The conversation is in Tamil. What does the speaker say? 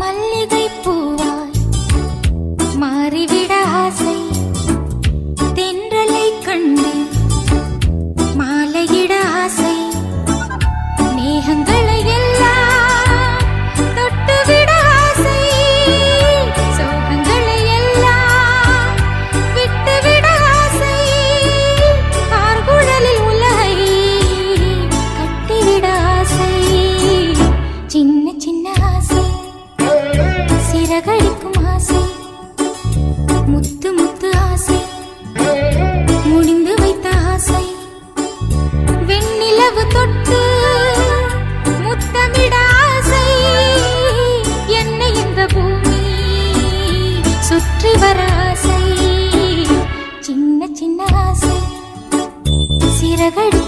மல்லிகை பூவாய் மாறிவிட ஆசை, தென்றலை கண்டு மாலையிட ஆசை, மேகங்களை எல்லாம் தொட்டுவிட ஆசை, சோகங்களை எல்லாம் விட்டுவிட ஆசை, ஆர்குழலில் உலகை கட்டிவிட ஆசை, சின்ன சின்ன ஆசை, சிறகடிக்கும் ஆசை, முத்து முத்து ஆசை, முடிந்து வைத்த ஆசை, வெண்ணிலவு தொட்டு முத்தமிட ஆசை, என்னை இந்த பூமி சுற்றி வர ஆசை, சின்ன சின்ன ஆசை, சிறகடி